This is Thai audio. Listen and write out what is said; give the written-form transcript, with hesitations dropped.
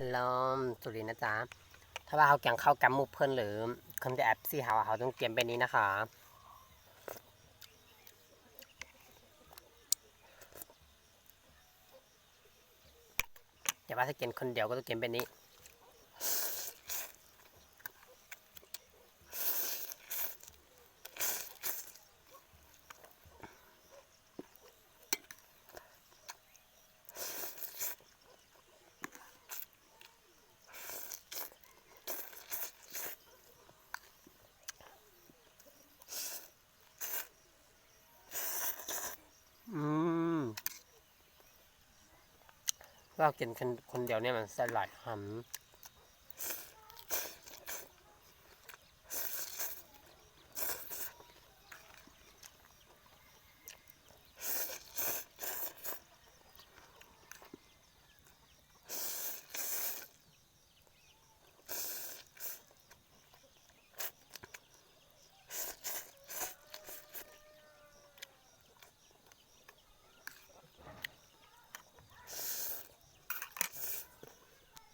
ฮัลโหลสุรินทร์นะจ๊ะถ้าว่าเขาแกงข้าวกำมุกเพิ่นหรือคนจะแอปซี่เขาต้องเตรียมเป็นนี้นะคะอย่าว่าถ้าเกินคนเดียวก็ต้องเตรียมเป็นนี้เรากินคนเดียวเนี่ยมันสลายหำ